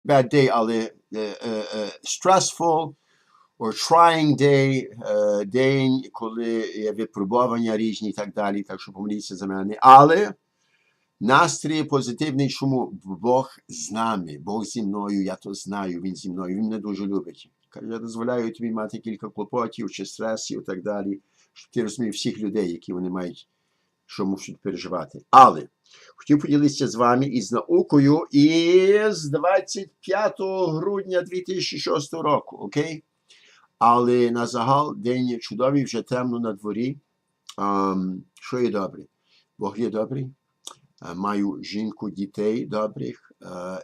bad day, але stressful or trying day, день, коли є випробування різні і так далі, так що помоліться за мене. Але настрій позитивний, чому Бог з нами, Бог зі мною, я то знаю, Він зі мною, Він мене дуже любить. Каже, я дозволяю тобі мати кілька клопотів чи стресів і так далі, щоб ти розумів всіх людей, які вони мають, що мусять переживати. Але хотів поділитися з вами із наукою із 25 грудня 2006 року, окей? Але на загал день чудовий, вже темно на дворі. Що є добре? Бог є добрий. Маю жінку, дітей добрих,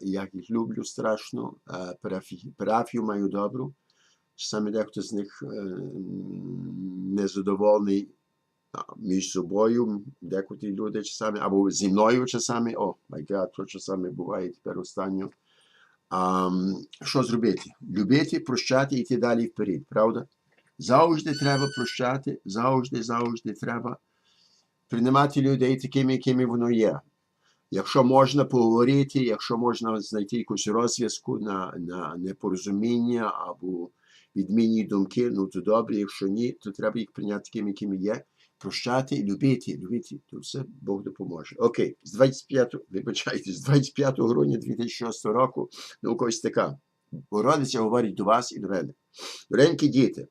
я їх люблю страшно, парафію маю добру. Часами дехто з них незадоволений між собою, декотрі люди часами, або зі мною часами, о, май гад, то часами буває тепер останньо. Що зробити? Любити, прощати і йти далі вперед, правда? Завжди треба прощати, завжди треба приймати людей такими, якими воно є. Якщо можна поговорити, якщо можна знайти якусь розв'язку на непорозуміння або відмінні думки, ну то добре, якщо ні, то треба їх прийняти такими, якими є. Прощати і любити, то все Бог допоможе. Окей, з 25 грудня 2006 року наукось така. Богородиця говорить до вас і до мене. Доренькі діти,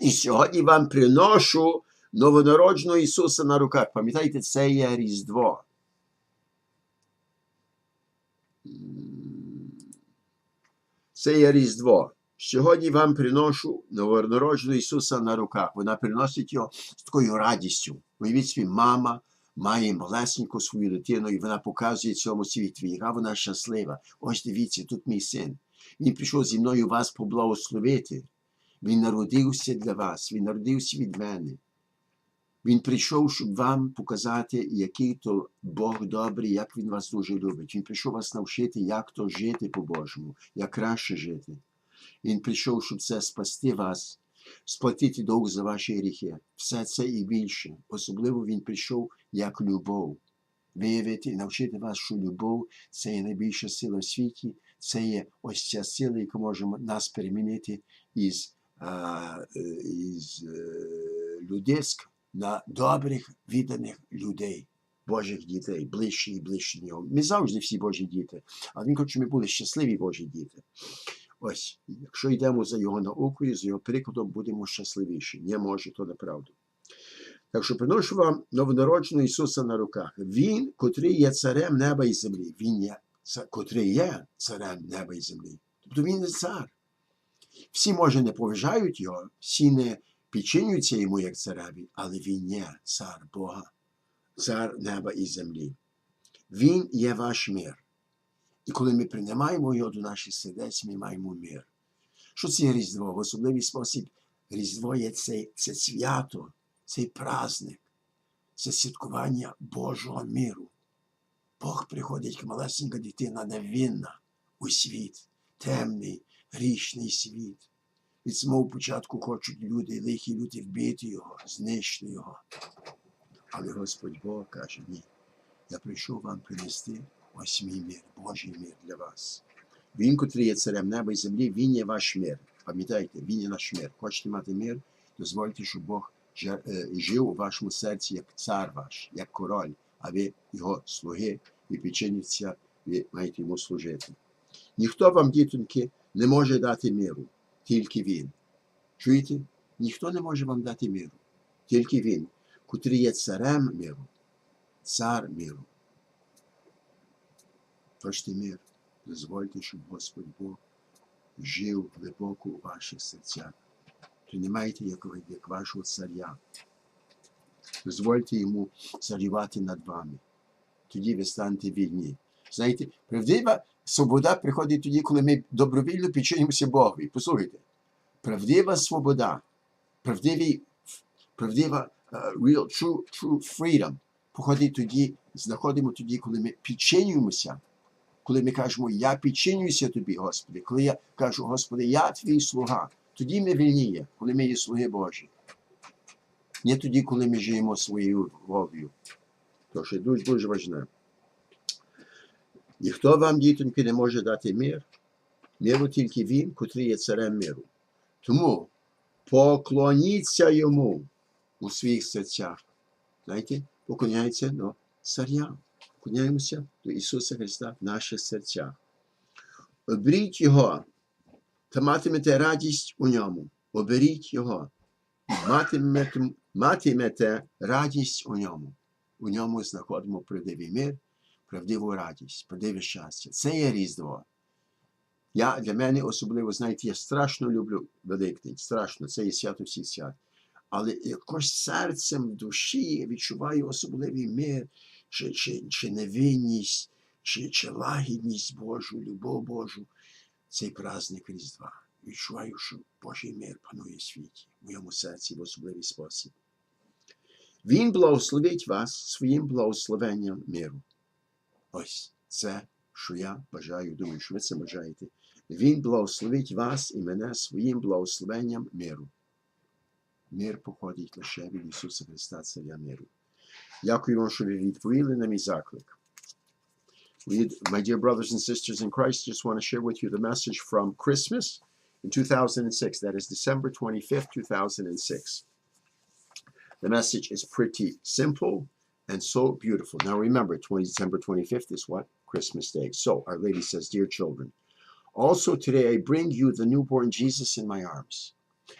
і сьогодні вам приношу новонародженого Ісуса на руках. Пам'ятаєте, це є Різдво. Це є Різдво. Сьогодні вам приношу новонародженого Ісуса на руках. Вона приносить його з такою радістю. Уявіть собі, мама має малесеньку свою дитину, і вона показує цьому світу, яка вона щаслива. Ось дивіться, тут мій син. Він прийшов зі мною вас поблагословити. Він народився для вас, він народився від мене. Він прийшов, щоб вам показати, який то Бог добрий, як він вас дуже любить. Він прийшов вас навчити, як то жити по-Божому, як краще жити. Він прийшов, щоб це спасти вас, сплатити довг за ваші гріхи. Все це і більше. Особливо він прийшов як любов. Виявити і навчити вас, що любов – це є найбільша сила в світі. Це є ось ця сила, яка може нас перемінити із людських на добрих, відданих людей, Божих дітей, ближче і ближче до нього. Ми завжди всі Божі діти, але він хоче, щоб ми були щасливі Божі діти. Ось, якщо йдемо за його наукою, за його прикладом, будемо щасливіші. Не може, то неправда. Так що приношу вам новонародженого Ісуса на руках. Він, котрий є царем неба і землі. Він є, котрий є царем неба і землі. Тобто він не цар. Всі, може, не поважають його, всі не підчинюються йому як цареві, але він є цар Бога, цар неба і землі. Він є ваш мир. І коли ми приймаємо його до наших сердець, ми маємо мир. Що це Різдво? В особливий спосіб Різдво є це свято, цей праздник, це святкування Божого миру. Бог приходить, як малесенька дитина, невинна у світ, темний, грішний світ. Від самого початку хочуть люди, лихі люди вбити його, знищити його. Але Господь Бог каже, ні, я прийшов вам принести ось мій мир, Божий мир для вас. Він, котрий є царем неба і землі, він є ваш мир. Пам'ятайте, він є наш мир. Хочете мати мир, дозвольте, щоб Бог жив у вашому серці як цар ваш, як король, а ви його слуги і підчинються, ви маєте йому служити. Ніхто вам, дітоньки, не може дати миру, тільки він. Чуєте? Ніхто не може вам дати миру, тільки він, котрий є царем миру, цар миру. Хочете мир, дозвольте, щоб Господь Бог жив глибоко у ваших серцях. Приймайте як вашого царя. Дозвольте йому царювати над вами. Тоді ви станете вільні. Знаєте, правдива свобода приходить тоді, коли ми добровільно підчинимося Богові. Послухайте, правдива свобода, правдива real, true freedom походить тоді, знаходимо тоді, коли ми підчинюємося. Коли ми кажемо, я підчинююся тобі, Господи. Коли я кажу, Господи, я твій слуга. Тоді ми вільніє, коли ми є слуги Божі. Не тоді, коли ми живемо своєю волею. Тож, дуже важливо. І хто вам, дітоньки, не може дати мир? Миру тільки він, котрий є царем миру. Тому поклоніться йому у своїх серцях. Знаєте, поклоняється до царя. Поклоняємося до Ісуса Христа в наших серцях. Оберіть його, та матимете радість у ньому. Оберіть його, матимете радість у ньому. У ньому знаходимо правдивий мир, правдиву радість, правдиве щастя. Це є Різдво. Для мене особливо, знаєте, я страшно люблю Великдень, страшно, це є свято всіх свят. Але якось серцем в душі я відчуваю особливий мир, чи невинність, чи лагідність Божу, любов Божу. Цей праздник Різдва. Відчуваю, що Божий мир панує в світі, в моєму серці в особливий спосіб. Він благословить вас своїм благословенням миру. Ось це, що я бажаю, думаю, що ви це бажаєте. Він благословить вас і мене своїм благословенням миру. Мир походить лише від Ісуса Христа, Царя миру. Дякую вам, що ви відповіли на мій заклик. My dear brothers and sisters in Christ, just want to share with you the message from Christmas in 2006. That is December 25th, 2006. The message is pretty simple and so beautiful. Now remember, December 25th is what? Christmas Day. So Our Lady says, dear children, also today I bring you the newborn Jesus in my arms.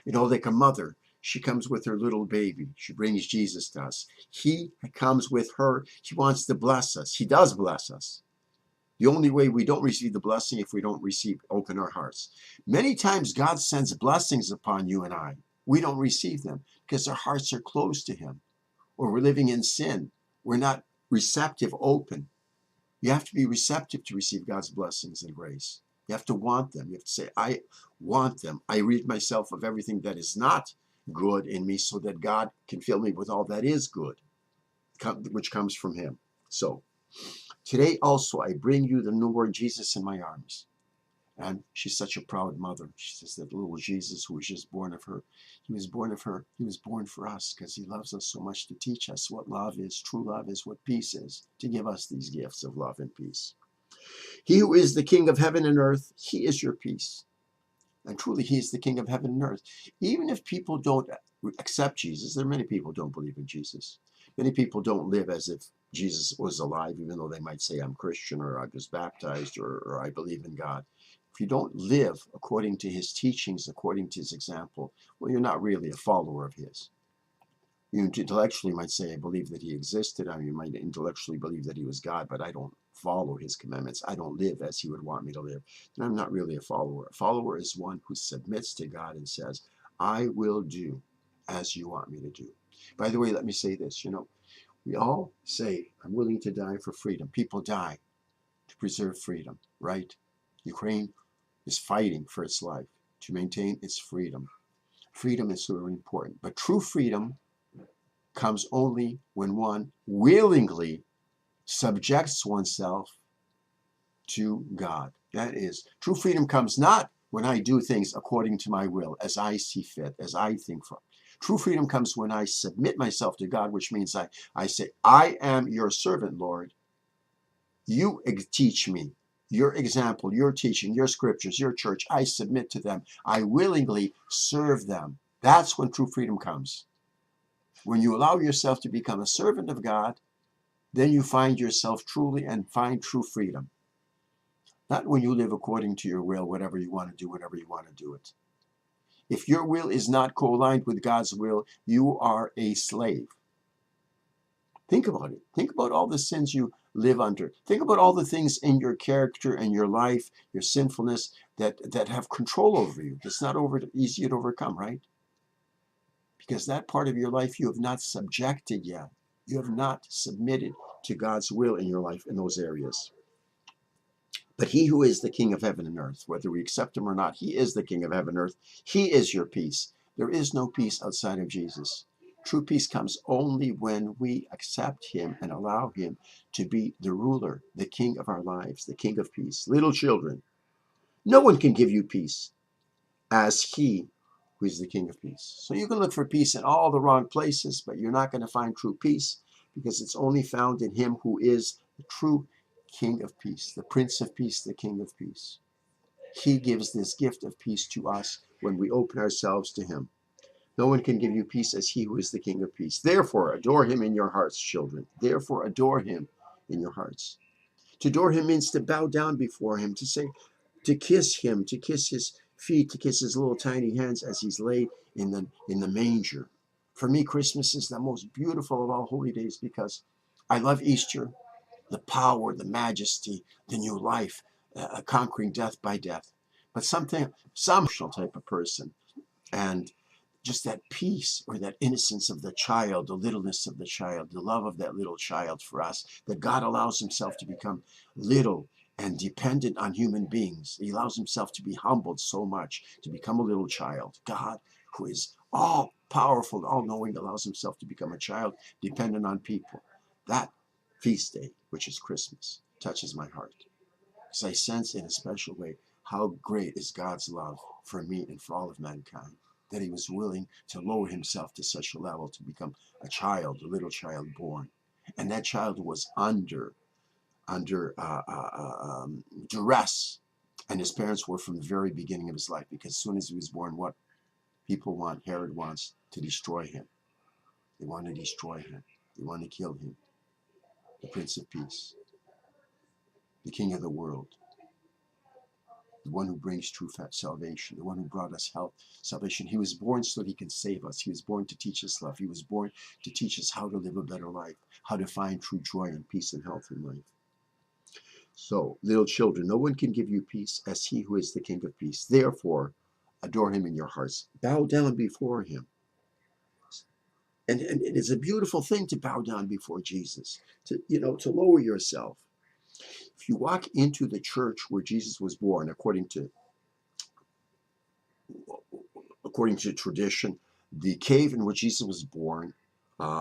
You know, like a mother, she comes with her little baby. She brings Jesus to us. He comes with her. He wants to bless us. He does bless us. The only way we don't receive the blessing if we don't open our hearts. Many times God sends blessings upon you and I. We don't receive them because our hearts are closed to Him, or we're living in sin. We're not receptive, open. You have to be receptive to receive God's blessings and grace. You have to want them. You have to say, I want them. I rid myself of everything that is not good in me so that God can fill me with all that is good, which comes from Him. So, today also I bring you the newborn Jesus in my arms. And she's such a proud mother. She says that little Jesus who was just born of her, he was born of her. He was born for us because he loves us so much to teach us what love is, true love is, what peace is, to give us these gifts of love and peace. He who is the King of heaven and earth, he is your peace. And truly, he is the King of heaven and earth. Even if people don't accept Jesus, there are many people who don't believe in Jesus. Many people don't live as if Jesus was alive, even though they might say, I'm Christian, or I was baptized, or I believe in God. If you don't live according to his teachings, according to his example, well, you're not really a follower of his. You intellectually might say, I believe that he existed. I mean, you might intellectually believe that he was God, but I don't follow his commandments. I don't live as he would want me to live. And I'm not really a follower. A follower is one who submits to God and says, I will do as you want me to do. By the way, let me say this, we all say, I'm willing to die for freedom. People die to preserve freedom, right? Ukraine is fighting for its life to maintain its freedom. Freedom is so important, but true freedom comes only when one willingly subjects oneself to God. That is, true freedom comes not when I do things according to my will, as I see fit, as I think for. True freedom comes when I submit myself to God, which means I say, I am your servant, Lord. You teach me. Your example, your teaching, your scriptures, your church, I submit to them. I willingly serve them. That's when true freedom comes. When you allow yourself to become a servant of God, then you find yourself truly and find true freedom. Not when you live according to your will, whatever you want to do, whenever you want to do it. If your will is not co-aligned with God's will, you are a slave. Think about it. Think about all the sins you live under. Think about all the things in your character and your life, your sinfulness that have control over you. It's not easy to overcome, right? Because that part of your life you have not subjected yet. You have not submitted to God's will in your life in those areas. But he who is the King of heaven and earth, whether we accept him or not, he is the King of heaven and earth. He is your peace. There is no peace outside of Jesus. True peace comes only when we accept him and allow him to be the ruler, the king of our lives, the King of peace. Little children, no one can give you peace as he who is the King of peace. So you can look for peace in all the wrong places, but you're not going to find true peace because it's only found in him who is the true King of peace, the Prince of peace, the King of peace. He gives this gift of peace to us when we open ourselves to him. No one can give you peace as he who is the King of peace. Therefore, adore him in your hearts, children. Therefore, adore him in your hearts. To adore him means to bow down before him, to say, to kiss him, to kiss his feet, to kiss his little tiny hands as he's laid in the manger. For me, Christmas is the most beautiful of all holy days because I love Easter, the power, the majesty, the new life, conquering death by death. But some emotional type of person, and just that peace or that innocence of the child, the littleness of the child, the love of that little child for us, that God allows himself to become little and dependent on human beings. He allows himself to be humbled so much, to become a little child. God, who is all powerful, all knowing, allows himself to become a child dependent on people. That feast day, which is Christmas, touches my heart. Because I sense in a special way how great is God's love for me and for all of mankind, that he was willing to lower himself to such a level to become a child, a little child born. And that child was under duress. And his parents were from the very beginning of his life, because as soon as he was born, what people want, Herod wants to destroy him. They want to destroy him. They want to kill him. The Prince of Peace, the King of the world, the one who brings true salvation, the one who brought us health, salvation. He was born so that he can save us. He was born to teach us love. He was born to teach us how to live a better life, how to find true joy and peace and health in life. So, little children, no one can give you peace as he who is the King of peace. Therefore, adore him in your hearts. Bow down before him. And it is a beautiful thing to bow down before Jesus, to lower yourself. If you walk into the church where Jesus was born, according to tradition, the cave in which Jesus was born,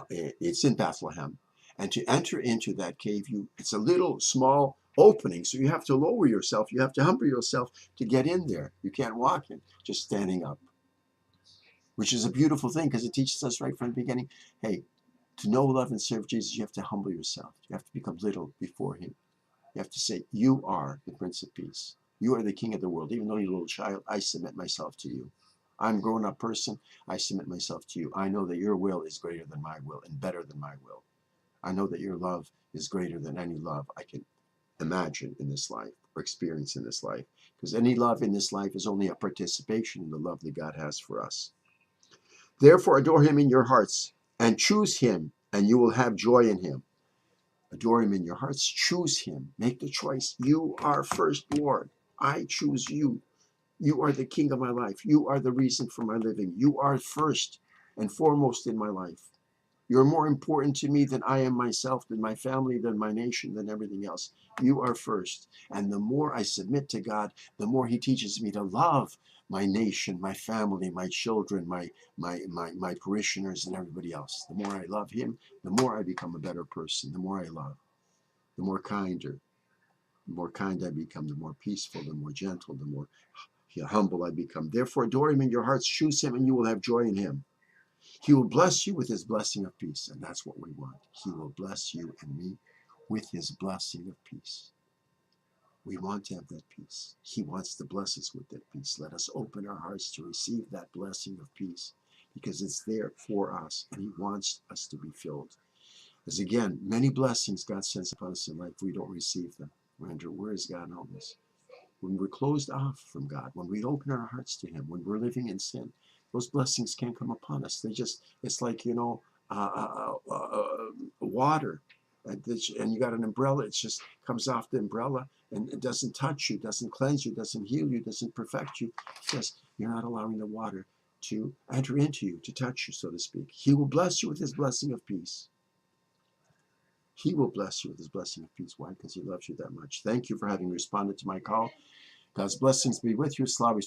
it's in Bethlehem. And to enter into that cave, it's a little small opening, so you have to lower yourself. You have to humble yourself to get in there. You can't walk in just standing up, which is a beautiful thing because it teaches us right from the beginning, hey, to know, love, and serve Jesus, you have to humble yourself. You have to become little before him. You have to say, you are the Prince of Peace. You are the King of the world. Even though you're a little child, I submit myself to you. I'm a grown-up person. I submit myself to you. I know that your will is greater than my will and better than my will. I know that your love is greater than any love I can imagine in this life or experience in this life. Because any love in this life is only a participation in the love that God has for us. Therefore, adore him in your hearts and choose him, and you will have joy in him. Adore him in your hearts. Choose him. Make the choice. You are first, Lord. I choose you. You are the king of my life. You are the reason for my living. You are first and foremost in my life. You're more important to me than I am myself, than my family, than my nation, than everything else. You are first. And the more I submit to God, the more he teaches me to love my nation, my family, my children, my parishioners, and everybody else. The more I love him, the more I become a better person. The more I love, the more kinder. The more kind I become, the more peaceful, the more gentle, the more humble I become. Therefore, adore him in your hearts. Choose him, and you will have joy in him. He will bless you with his blessing of peace, and that's what we want. He will bless you and me with his blessing of peace. We want to have that peace. He wants to bless us with that peace. Let us open our hearts to receive that blessing of peace, because it's there for us, and he wants us to be filled. As again, many blessings God sends upon us in life, we don't receive them. We wonder, where is God in all this? When we're closed off from God, when we open our hearts to him, when we're living in sin, those blessings can't come upon us. It's like, water. And you got an umbrella, it just comes off the umbrella and it doesn't touch you, doesn't cleanse you, doesn't heal you, doesn't perfect you, because you're not allowing the water to enter into you, to touch you, so to speak. He will bless you with his blessing of peace. He will bless you with his blessing of peace. Why? Because he loves you that much. Thank you for having responded to my call. God's blessings be with you. Slava